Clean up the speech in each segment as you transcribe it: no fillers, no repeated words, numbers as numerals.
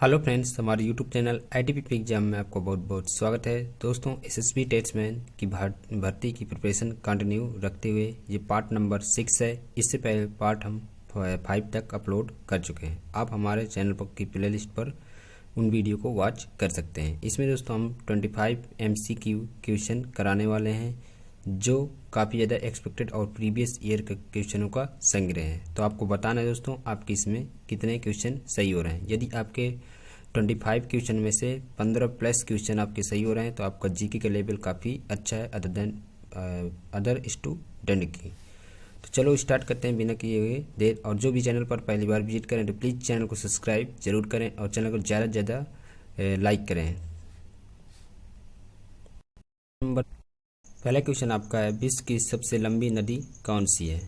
Hello friends, हमारे YouTube channel ITPP exam में आपको बहुत बहुत स्वागत है। दोस्तों, SSB टेस्टमैन की भर्ती की प्रिपरेशन कंटिन्यू रखते हुए ये पार्ट नंबर 6 है। इससे पहले पार्ट हम 5 तक अपलोड कर चुके हैं। आप हमारे चैनल पर की प्लेलिस्ट पर उन वीडियो को वॉच कर सकते हैं। इसमें दोस्तों हम 25 MCQ क्वेश्चन कराने वाले हैं, जो काफ़ी ज़्यादा एक्सपेक्टेड और प्रीवियस ईयर के क्वेश्चनों का संग्रह है। तो आपको बताना है दोस्तों, आपके इसमें कितने क्वेश्चन सही हो रहे हैं। यदि आपके 25 क्वेश्चन में से 15 प्लस क्वेश्चन आपके सही हो रहे हैं तो आपका जीके का लेवल काफ़ी अच्छा है अदर स्टूडेंट की। तो चलो स्टार्ट करते हैं बिना किए हुए देर। और जो भी चैनल पर पहली बार विजिट करें तो प्लीज़ चैनल को सब्सक्राइब जरूर करें और चैनल को ज़्यादा से ज़्यादा लाइक करें। नंबर पहला क्वेश्चन आपका है, विश्व की सबसे लंबी नदी कौन सी है?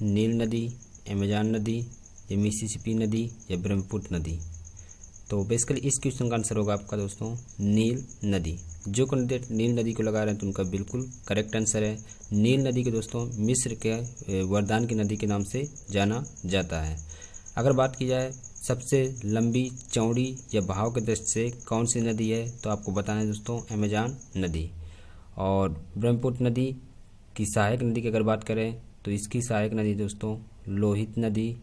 नील नदी, अमेजन नदी, या मिसिसिपी नदी, या ब्रह्मपुत्र नदी। तो बेसिकली इस क्वेश्चन का आंसर होगा आपका दोस्तों नील नदी। जो कैंडिडेट नील नदी को लगा रहे हैं तो उनका बिल्कुल करेक्ट आंसर है। नील नदी को दोस्तों मिस्र के वरदान की नदी के नाम से जाना जाता है। अगर बात की जाए सबसे लंबी, चौड़ी या बहाव के दृष्टि से कौन सी नदी है, तो आपको बताना है दोस्तों अमेजन नदी। और ब्रह्मपुत्र नदी की सहायक नदी की अगर बात करें तो इसकी सहायक नदी दोस्तों लोहित नदी,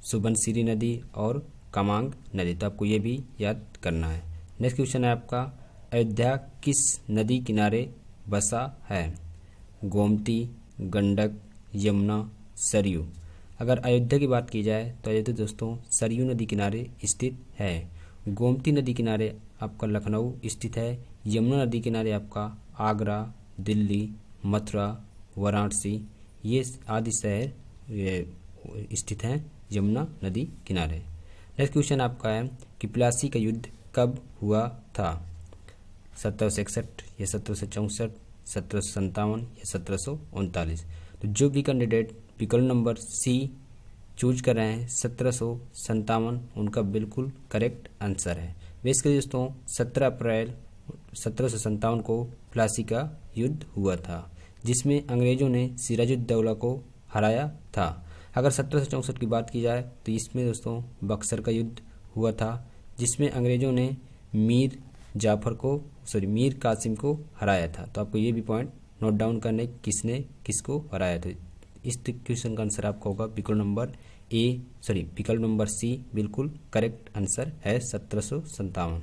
सुबनसिरी नदी और कामांग नदी। तो आपको ये भी याद करना है। नेक्स्ट क्वेश्चन है आपका, अयोध्या किस नदी किनारे बसा है? गोमती, गंडक, यमुना, सरयू। अगर अयोध्या की बात की जाए तो अयोध्या दोस्तों सरयू नदी किनारे स्थित है। गोमती नदी किनारे आपका लखनऊ स्थित है। यमुना नदी किनारे आपका आगरा, दिल्ली, मथुरा, वाराणसी ये आदि शहर स्थित हैं यमुना नदी किनारे। नेक्स्ट क्वेश्चन आपका है कि प्लासी का युद्ध कब हुआ था? 1761 या 1764, 1757 या 1739। तो जो भी कैंडिडेट विकल्प नंबर सी चूज कर रहे हैं 1757, उनका बिल्कुल करेक्ट आंसर है। बेसिकली दोस्तों 17 अप्रैल 1757 को प्लासी का युद्ध हुआ था, जिसमें अंग्रेजों ने सिराजुद्दौला को हराया था। अगर 1764 की बात की जाए तो इसमें दोस्तों बक्सर का युद्ध हुआ था, जिसमें अंग्रेजों ने मीर कासिम को हराया था। तो आपको ये भी पॉइंट नोट डाउन करने किसने किसको हराया था। इस क्वेश्चन का आंसर आपका होगा विकल्प नंबर सी बिल्कुल करेक्ट आंसर है 1757।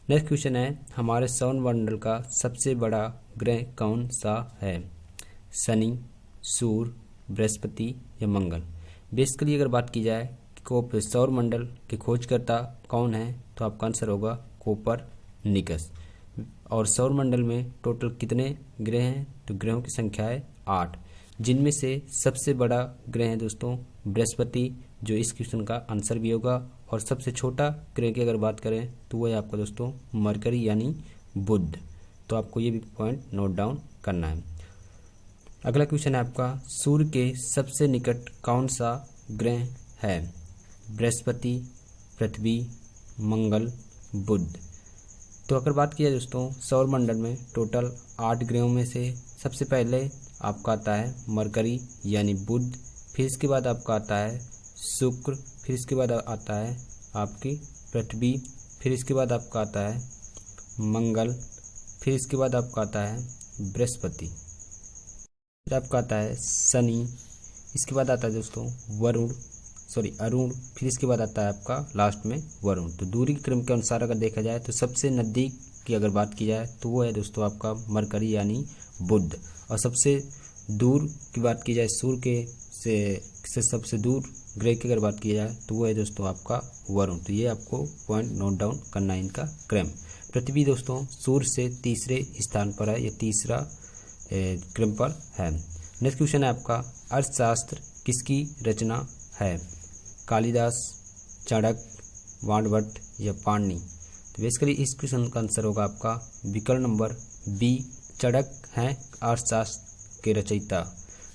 नेक्स्ट क्वेश्चन है, हमारे सौरमंडल का सबसे बड़ा ग्रह कौन सा है? शनि, सूर्य, बृहस्पति या मंगल। बेसिकली अगर बात की जाए कि सौरमंडल के खोजकर्ता कौन है, तो आपका आंसर होगा कोपरनिकस। और सौरमंडल में टोटल कितने ग्रह हैं? तो ग्रहों की संख्या है 8, जिनमें से सबसे बड़ा ग्रह है दोस्तों बृहस्पति, जो इस क्वेश्चन का आंसर भी होगा। और सबसे छोटा ग्रह की अगर बात करें तो वह है आपका दोस्तों मरकरी यानी बुध। तो आपको ये भी पॉइंट नोट डाउन करना है। अगला क्वेश्चन है आपका, सूर्य के सबसे निकट कौन सा ग्रह है? बृहस्पति, पृथ्वी, मंगल, बुध। तो अगर बात की जाए दोस्तों सौरमंडल में टोटल 8 ग्रहों में से सबसे पहले आपका आता है मरकरी यानी बुध, फिर इसके बाद आपका आता है शुक्र, फिर इसके बाद आता है आपकी पृथ्वी, फिर इसके बाद आपका आता है मंगल, फिर इसके बाद आपका आता है बृहस्पति, फिर आपका आता है शनि, इसके बाद आता है दोस्तों अरुण, फिर इसके बाद आता है आपका लास्ट में वरुण। तो दूरी के क्रम के अनुसार अगर देखा जाए तो सबसे नज़दीक की अगर बात की जाए तो वो है दोस्तों आपका मरकरी यानी बुध। और सबसे दूर की बात की जाए सूर्य के से सबसे दूर ग्रह की अगर बात की जाए तो वो है दोस्तों आपका वरुण। तो ये आपको पॉइंट नोट डाउन करना है इनका क्रम। पृथ्वी दोस्तों सूर्य से तीसरे स्थान पर है, या तीसरा क्रम पर है। नेक्स्ट क्वेश्चन है आपका, अर्थशास्त्र किसकी रचना है? कालिदास, चाणक्य, वाणभट्ट या पाणिनि। तो बेसिकली इस क्वेश्चन का आंसर होगा आपका विकल्प नंबर बी, चाणक्य हैं अर्थशास्त्र के रचयिता।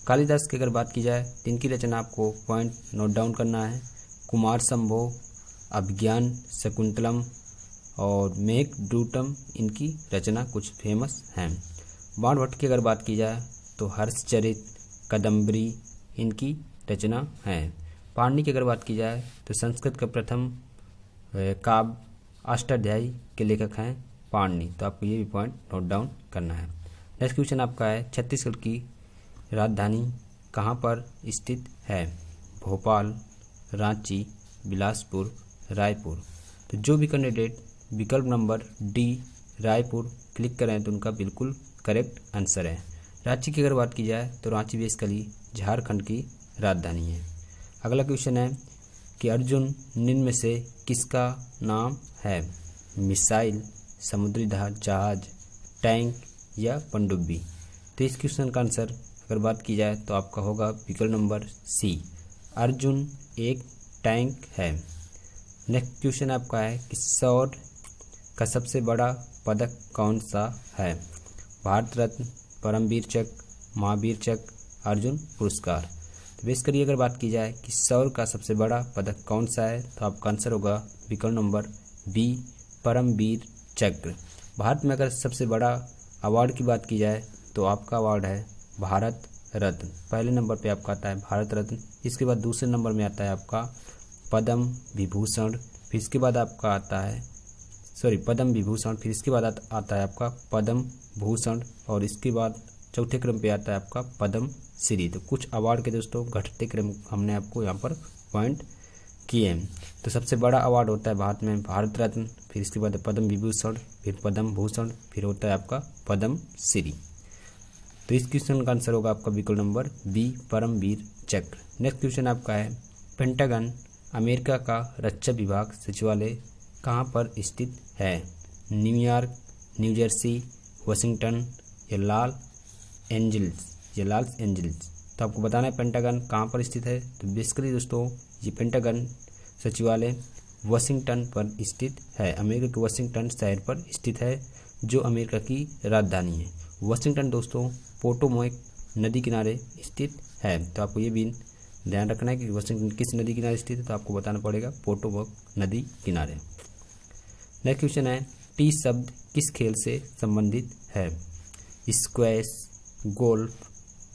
कालिदास की अगर बात की जाए तो इनकी रचना आपको पॉइंट नोट डाउन करना है। कुमार संभव, अभिज्ञान शकुंतलम और मेघदूतम इनकी रचना कुछ फेमस हैं। वाणभट्ट की अगर बात की जाए तो हर्षचरित, कादम्बरी इनकी रचना है। पाणिनि की अगर बात की जाए तो संस्कृत का प्रथम काव्य अष्टाध्यायी के लेखक हैं पाणिनि। तो आपको ये भी पॉइंट नोट डाउन करना है। नेक्स्ट क्वेश्चन आपका है छत्तीसगढ़ की राजधानी कहाँ पर स्थित है? भोपाल, रांची, बिलासपुर, रायपुर। तो जो भी कैंडिडेट विकल्प नंबर डी रायपुर क्लिक करें तो उनका बिल्कुल करेक्ट आंसर है। रांची की अगर बात की जाए तो रांची बेसिकली झारखंड की राजधानी है। अगला क्वेश्चन है कि अर्जुन निम्न में से किसका नाम है? मिसाइल, समुद्री जहाज, टैंक या पनडुब्बी। तो इस क्वेश्चन का आंसर अगर बात की जाए तो आपका होगा विकल्प नंबर सी, अर्जुन एक टैंक है। नेक्स्ट क्वेश्चन आपका है कि सौर का सबसे बड़ा पदक कौन सा है? भारत रत्न, परमवीर चक्र, महावीर चक्र, अर्जुन पुरस्कार। तो बेसिकली अगर बात की जाए कि सौर का सबसे बड़ा पदक कौन सा है तो आपका आंसर होगा विकल्प नंबर बी, परमवीर चक्र। भारत में अगर सबसे बड़ा अवार्ड की बात की जाए तो आपका अवार्ड है भारत रत्न। पहले नंबर पे आपका आता है भारत रत्न, इसके बाद दूसरे नंबर में आता है आपका पद्म विभूषण, फिर इसके बाद आपका आता है पद्म विभूषण, फिर इसके बाद आता है आपका पद्म भूषण और इसके बाद चौथे क्रम पे आता है आपका पद्म श्री। तो कुछ अवार्ड के दोस्तों घटते क्रम हमने आपको यहाँ पर पॉइंट किए हैं। तो सबसे बड़ा अवार्ड होता है भारत में भारत रत्न, फिर इसके बाद पद्म विभूषण, फिर पद्म भूषण, फिर होता है आपका पद्म श्री। तो इस क्वेश्चन का आंसर होगा आपका विकल्प नंबर बी, परमवीर चक्र। नेक्स्ट क्वेश्चन आपका है पेंटागन अमेरिका का रक्षा विभाग सचिवालय कहाँ पर स्थित है? न्यूयॉर्क, न्यू जर्सी, वाशिंगटन या लॉस एंजल्स। तो आपको बताना है पेंटागन कहाँ पर स्थित है। तो बेसिकली दोस्तों ये पेंटागन सचिवालय वाशिंगटन पर स्थित है, अमेरिका के वाशिंगटन शहर पर स्थित है जो अमेरिका की राजधानी है। वाशिंगटन दोस्तों पोटोमैक नदी किनारे स्थित है। तो आपको ये भी ध्यान रखना है कि वाशिंगटन किस नदी किनारे स्थित है, तो आपको बताना पड़ेगा पोटोमैक नदी किनारे। नेक्स्ट क्वेश्चन है टी शब्द किस खेल से संबंधित है? स्क्वैश, गोल्फ,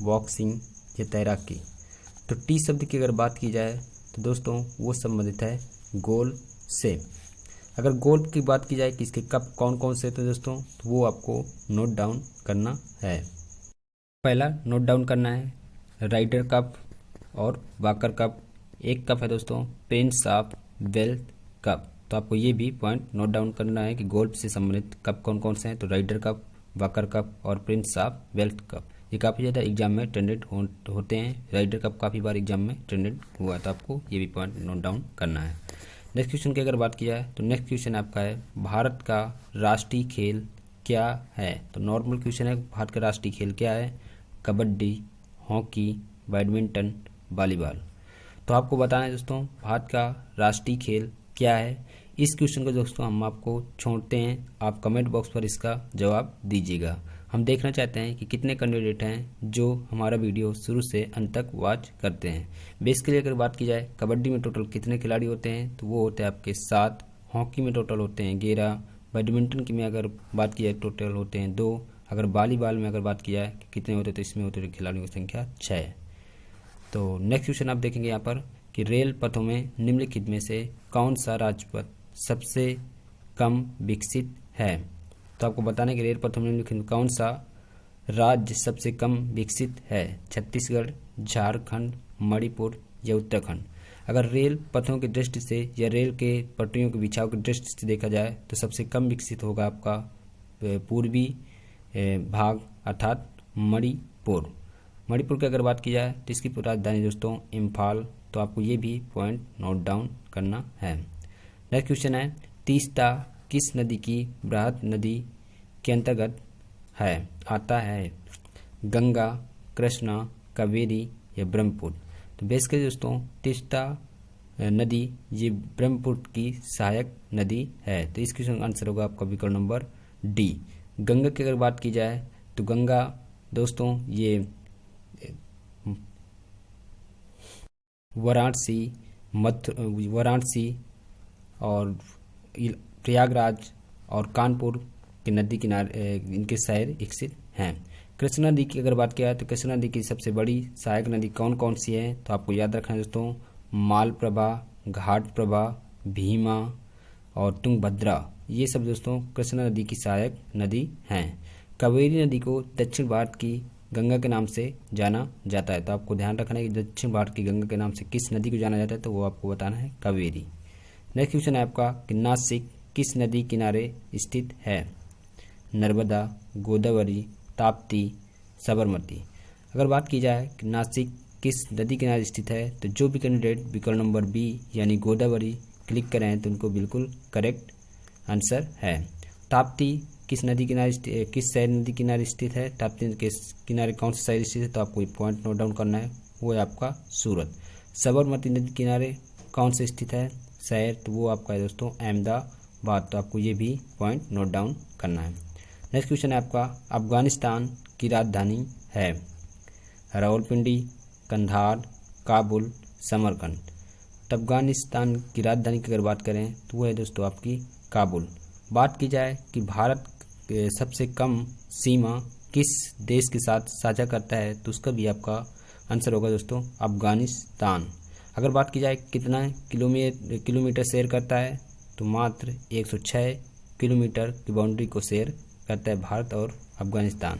बॉक्सिंग या तैराकी। तो टी शब्द की अगर बात की जाए तो दोस्तों वो संबंधित है गोल्फ से। अगर गोल्फ की बात की जाए कि इसके कप कौन कौन से, तो दोस्तों तो वो आपको नोट डाउन करना है। पहला नोट डाउन करना है राइडर कप और वाकर कप। एक कप है दोस्तों प्रिंस ऑफ वेल्स कप। तो आपको ये भी पॉइंट नोट डाउन करना है कि गोल्फ से संबंधित कप कौन कौन से हैं। तो राइडर कप, वाकर कप और प्रिंस ऑफ वेल्स कप। ये काफ़ी ज़्यादा एग्जाम में ट्रेंडेड होते हैं। राइडर कप काफ़ी बार एग्जाम में ट्रेंडेड हुआ, तो आपको ये भी पॉइंट नोट डाउन करना है। नेक्स्ट क्वेश्चन की अगर बात की जाए तो नेक्स्ट क्वेश्चन आपका है भारत का राष्ट्रीय खेल क्या है? तो नॉर्मल क्वेश्चन है भारत का राष्ट्रीय खेल क्या है? Kabaddi, hockey, badminton, volleyball. तो आपको बताना है दोस्तों भारत का राष्ट्रीय खेल क्या है। इस क्वेश्चन को दोस्तों हम आपको छोड़ते हैं, आप कमेंट बॉक्स पर इसका जवाब दीजिएगा। हम देखना चाहते हैं कि कितने कैंडिडेट हैं जो हमारा वीडियो शुरू से अंत तक वॉच करते हैं। बेसिकली अगर बात की जाए कबड्डी में टोटल कितने खिलाड़ी होते हैं, तो वो होते हैं आपके 7। हॉकी में टोटल होते हैं 11। बैडमिंटन की में अगर बात की जाए टोटल होते हैं 2। अगर वॉलीबॉल में अगर बात की जाए कि कितने होते हैं, तो इसमें होते हैं खिलाड़ियों की संख्या 6। तो नेक्स्ट क्वेश्चन आप देखेंगे यहाँ पर कि रेल पथों में निम्नलिखित में से कौन सा राजपथ सबसे कम विकसित है? तो आपको बताना है कि रेल पथों में निम्नलिखित कौन सा राज्य सबसे कम विकसित है? छत्तीसगढ़, झारखंड, मणिपुर या उत्तराखंड। अगर रेल पथों की दृष्टि से या रेल के पटरियों के बिछाव की दृष्टि से देखा जाए तो सबसे कम विकसित होगा आपका पूर्वी भाग अर्थात मणिपुर। मणिपुर की अगर बात की जाए तो इसकी राजधानी दोस्तों इम्फाल। तो आपको ये भी पॉइंट नोट डाउन करना है। नेक्स्ट क्वेश्चन है तीस्ता किस नदी की बृहद नदी के अंतर्गत है आता है? गंगा, कृष्णा, कावेरी या ब्रह्मपुत्र। तो बेसिकली दोस्तों तीस्ता नदी ये ब्रह्मपुत्र की सहायक नदी है। तो इस क्वेश्चन का आंसर होगा आपका विकल्प नंबर डी। गंगा की अगर बात की जाए तो गंगा दोस्तों ये वाराणसी और प्रयागराज और कानपुर के नदी किनारे इनके शहर विकसित हैं। कृष्णा नदी की अगर बात किया जाए तो कृष्णा नदी की सबसे बड़ी सहायक नदी कौन कौन सी है? तो आपको याद रखना है दोस्तों मालप्रभा, घाटप्रभा, भीमा, और तुंगभद्रा, ये सब दोस्तों कृष्णा नदी की सहायक नदी हैं। कावेरी नदी को दक्षिण भारत की गंगा के नाम से जाना जाता है। तो आपको ध्यान रखना है कि दक्षिण भारत की गंगा के नाम से किस नदी को जाना जाता है, तो वो आपको बताना है कावेरी। नेक्स्ट क्वेश्चन है आपका कि नासिक किस नदी किनारे स्थित है? नर्मदा, गोदावरी, ताप्ती, साबरमती। अगर बात की जाए कि नासिक किस नदी किनारे स्थित है, तो जो भी कैंडिडेट विकल्प नंबर बी यानी गोदावरी क्लिक करें तो उनको बिल्कुल करेक्ट आंसर है। ताप्ती किस नदी किनारे किस शहर नदी किनारे स्थित है? ताप्ती के किनारे कौन सा शहर स्थित है? तो आपको पॉइंट नोट डाउन करना है, वो है आपका सूरत। साबरमती नदी किनारे कौन से स्थित है शहर? तो वो आपका है दोस्तों अहमदाबाद। तो आपको ये भी पॉइंट नोट डाउन करना है। नेक्स्ट क्वेश्चन है आपका अफगानिस्तान की राजधानी है? रावलपिंडी, कंधार, काबुल, समरकंद। तो अफगानिस्तान की राजधानी की अगर बात करें तो वो है दोस्तों आपकी काबुल। बात की जाए कि भारत सबसे कम सीमा किस देश के साथ साझा करता है, तो उसका भी आपका आंसर होगा दोस्तों अफगानिस्तान। अगर बात की जाए कितना किलोमीटर शेयर करता है, तो मात्र 106 किलोमीटर की बाउंड्री को शेयर करता है भारत और अफगानिस्तान।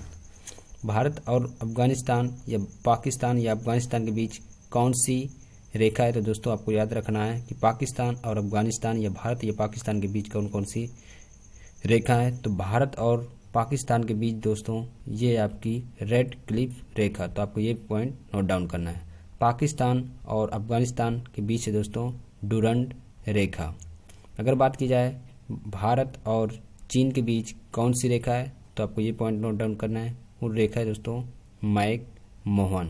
भारत और अफगानिस्तान या पाकिस्तान या अफगानिस्तान के बीच कौन सी रेखा है? तो दोस्तों आपको याद रखना है कि पाकिस्तान और अफगानिस्तान या भारत या पाकिस्तान के बीच कौन कौन सी रेखा है। तो भारत और पाकिस्तान के बीच दोस्तों ये आपकी रेड क्लिफ रेखा। तो आपको ये पॉइंट नोट डाउन करना है। पाकिस्तान और अफगानिस्तान के बीच है दोस्तों डुरंड रेखा। अगर बात की जाए भारत और चीन के बीच कौन सी रेखा है, तो आपको ये पॉइंट नोट डाउन करना है, वो रेखा है दोस्तों मैक मोहन।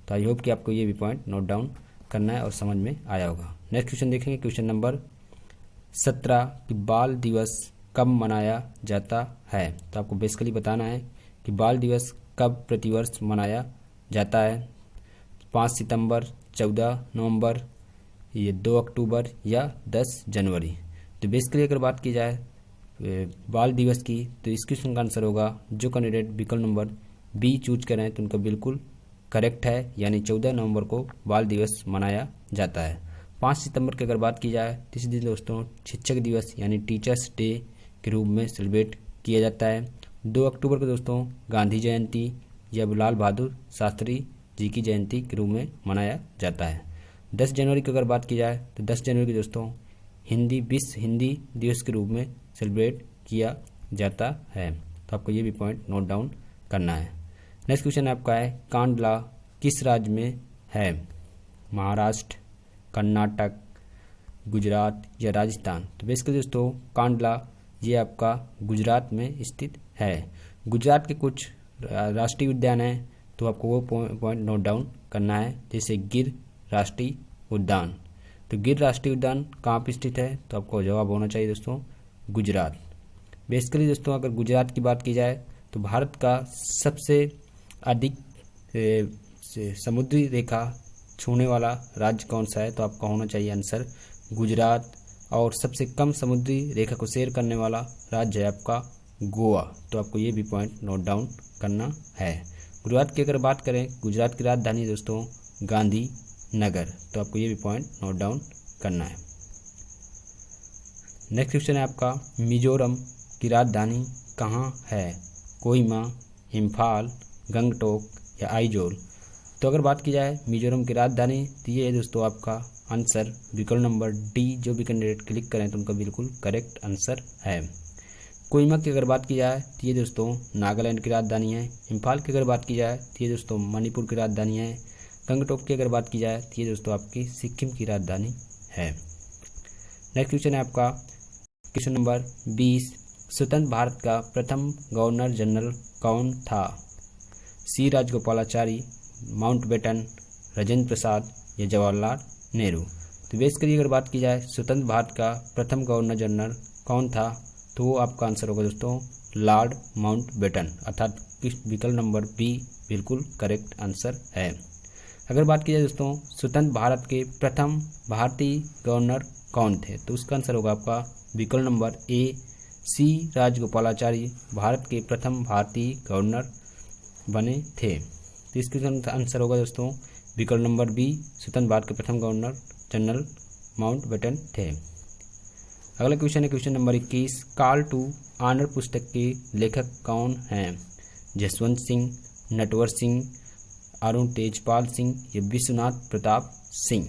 तो आई होप कि आपको ये भी पॉइंट नोट डाउन करना है और समझ में आया होगा। नेक्स्ट क्वेश्चन देखेंगे, क्वेश्चन नंबर 17 कि बाल दिवस कब मनाया जाता है? तो आपको बेसिकली बताना है कि बाल दिवस कब प्रतिवर्ष मनाया जाता है। 5 सितंबर, 14 नवंबर, ये 2 अक्टूबर या 10 जनवरी। तो बेसिकली अगर बात की जाए बाल दिवस की, तो इस क्वेश्चन का आंसर होगा जो कैंडिडेट विकल्प नंबर बी चूज करें तो उनका बिल्कुल करेक्ट है, यानी 14 नवंबर को बाल दिवस मनाया जाता है। 5 सितंबर की अगर बात की जाए तो इस दिन दोस्तों शिक्षक दिवस यानी टीचर्स डे के रूप में सेलिब्रेट किया जाता है। 2 अक्टूबर को दोस्तों गांधी जयंती या लाल बहादुर शास्त्री जी की जयंती के रूप में मनाया जाता है। 10 जनवरी की अगर बात की जाए तो 10 जनवरी को दोस्तों विश्व हिंदी दिवस के रूप में सेलिब्रेट किया जाता है। तो आपको ये भी पॉइंट नोट डाउन करना है। नेक्स्ट क्वेश्चन आपका है कांडला किस राज्य में है? महाराष्ट्र, कर्नाटक, गुजरात या राजस्थान। तो बेसिकली दोस्तों कांडला ये आपका गुजरात में स्थित है। गुजरात के कुछ राष्ट्रीय उद्यान हैं, तो आपको वो पॉइंट नोट डाउन करना है, जैसे गिर राष्ट्रीय उद्यान। तो गिर राष्ट्रीय उद्यान कहाँ पर स्थित है? तो आपको जवाब होना चाहिए दोस्तों गुजरात। बेसिकली दोस्तों अगर गुजरात की बात की जाए तो भारत का सबसे अधिक समुद्री रेखा छूने वाला राज्य कौन सा है? तो आपका होना चाहिए आंसर गुजरात। और सबसे कम समुद्री रेखा को शेयर करने वाला राज्य है आपका गोवा। तो आपको ये भी पॉइंट नोट डाउन करना है। गुजरात की अगर बात करें, गुजरात की राजधानी दोस्तों गांधी नगर। तो आपको ये भी पॉइंट नोट डाउन करना है। नेक्स्ट क्वेश्चन है आपका मिजोरम की राजधानी कहाँ है? कोहिमा, इम्फाल, गंगटोक या आइजोल। तो अगर बात की जाए मिजोरम की राजधानी, तो ये है दोस्तों आपका आंसर विकल्प नंबर डी। जो भी कैंडिडेट क्लिक करें तो उनका बिल्कुल करेक्ट आंसर है। कोहिमा की अगर बात की जाए तो ये दोस्तों नागालैंड की राजधानी है। इम्फाल की अगर बात की जाए तो ये दोस्तों मणिपुर की राजधानी है। गंगटोक की अगर बात की जाए तो ये दोस्तों आपकी सिक्किम की राजधानी है। नेक्स्ट क्वेश्चन है आपका क्वेश्चन नंबर 20 स्वतंत्र भारत का प्रथम गवर्नर जनरल कौन था? सी राजगोपालाचारी, माउंटबेटन, राजेंद्र प्रसाद या जवाहरलाल नेहरू। तो बेसिकली अगर बात की जाए स्वतंत्र भारत का प्रथम गवर्नर जनरल कौन था, तो वो आपका आंसर होगा दोस्तों लॉर्ड माउंटबेटन, अर्थात विकल्प नंबर बी बिल्कुल करेक्ट आंसर है। अगर बात की जाए दोस्तों स्वतंत्र भारत के प्रथम भारतीय गवर्नर कौन थे, तो उसका आंसर होगा आपका विकल्प नंबर ए सी राजगोपालाचारी भारत के प्रथम भारतीय गवर्नर बने थे। तो इसका आंसर होगा दोस्तों विकल्प नंबर बी स्वतंत्र भारत के प्रथम गवर्नर जनरल माउंटबेटन थे। अगला क्वेश्चन है question number 21, call to honour पुस्तक के लेखक कौन हैं? जसवंत सिंह, नटवर सिंह, अरुण तेजपाल सिंह या विश्वनाथ प्रताप सिंह।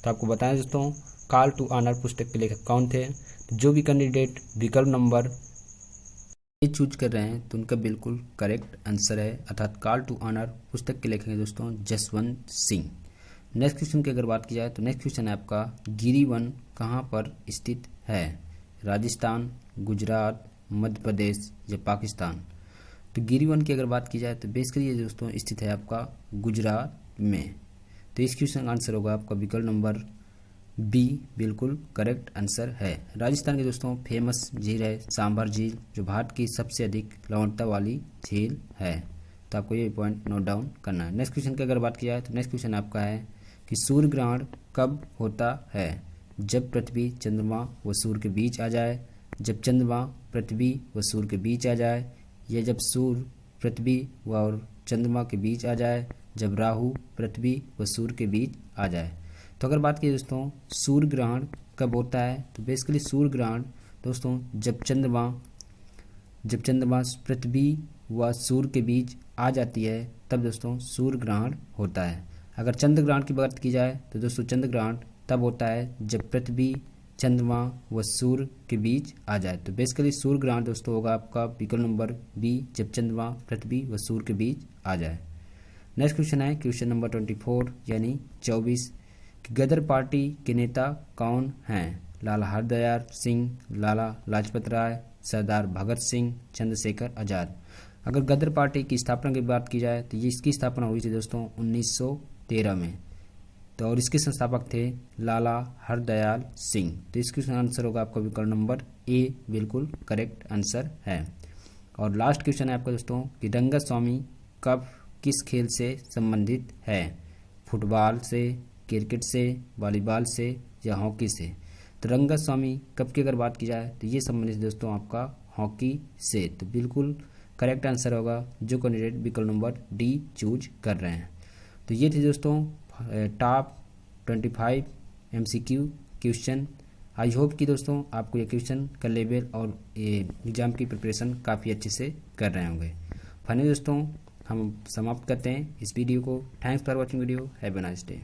तो आपको बताएं दोस्तों, कॉल टू ऑनर पुस्तक के लेखक कौन थे? तो जो भी कैंडिडेट विकल्प नंबर ए चूज कर रहे हैं तो उनका बिल्कुल करेक्ट आंसर है, अर्थात कॉल टू ऑनर पुस्तक के लेखक हैं दोस्तों जसवंत सिंह। नेक्स्ट क्वेश्चन की अगर बात की जाए तो नेक्स्ट क्वेश्चन है आपका, गिरिवन कहाँ पर स्थित है? राजस्थान, गुजरात, मध्य प्रदेश या पाकिस्तान। तो गिरिवन की अगर बात की जाए तो बेसिकली ये दोस्तों स्थित है आपका गुजरात में। तो इस क्वेश्चन का आंसर होगा आपका विकल्प नंबर बी, बिल्कुल करेक्ट आंसर है। राजस्थान के दोस्तों फेमस झील है सांभर झील, जो भारत की सबसे अधिक लवणता वाली झील है। तो आपको ये पॉइंट नोट डाउन करना है। नेक्स्ट क्वेश्चन की अगर बात की जाए तो नेक्स्ट क्वेश्चन आपका है कि सूर्य ग्रहण कब होता है? जब पृथ्वी, चंद्रमा व सूर्य के बीच आ जाए, जब चंद्रमा पृथ्वी व सूर्य के बीच आ जाए, या जब सूर्य पृथ्वी व चंद्रमा के बीच आ जाए, जब राहु पृथ्वी व सूर्य के बीच आ जाए। तो अगर बात की दोस्तों सूर्य ग्रहण कब होता है, तो बेसिकली सूर्य ग्रहण दोस्तों जब चंद्रमा पृथ्वी व सूर्य के बीच आ जाती है तब दोस्तों सूर्य ग्रहण होता है। अगर चंद्र ग्रहण की बात की जाए तो दोस्तों चंद्र ग्रहण तब होता है जब पृथ्वी, चंद्रमा व सूर्य के बीच आ जाए। तो बेसिकली सूर्य ग्रहण दोस्तों होगा आपका विकल्प नंबर बी, जब चंद्रमा पृथ्वी व सूर्य के बीच आ जाए। नेक्स्ट क्वेश्चन है क्वेश्चन नंबर 24 यानी 24, गदर पार्टी के नेता कौन हैं? लाला हरदयाल सिंह, लाला लाजपत राय, सरदार भगत सिंह, चंद्रशेखर आजाद। अगर गदर पार्टी की स्थापना की बात की जाए तो ये इसकी स्थापना हुई थी दोस्तों 1913 में। तो और इसके संस्थापक थे लाला हरदयाल सिंह। तो इसका आंसर होगा आपका विकल्प नंबर ए, बिल्कुल करेक्ट आंसर है। और लास्ट क्वेश्चन है आपका दोस्तों कि रंगास्वामी कब किस खेल से संबंधित है? फुटबॉल से, क्रिकेट से, वॉलीबॉल से या हॉकी से। तो रंगास्वामी कप की अगर बात की जाए तो ये संबंधित दोस्तों आपका हॉकी से। तो बिल्कुल करेक्ट आंसर होगा जो कैंडिडेट विकल्प नंबर डी चूज कर रहे हैं। तो ये थे दोस्तों top 25 MCQ question. I hope कि दोस्तों आपको ये क्वेश्चन का लेवल और ये एग्जाम की प्रिपरेशन काफ़ी अच्छे से कर रहे होंगे। फाइनली दोस्तों हम समाप्त करते हैं इस वीडियो को। Thanks for watching video. Have a nice day.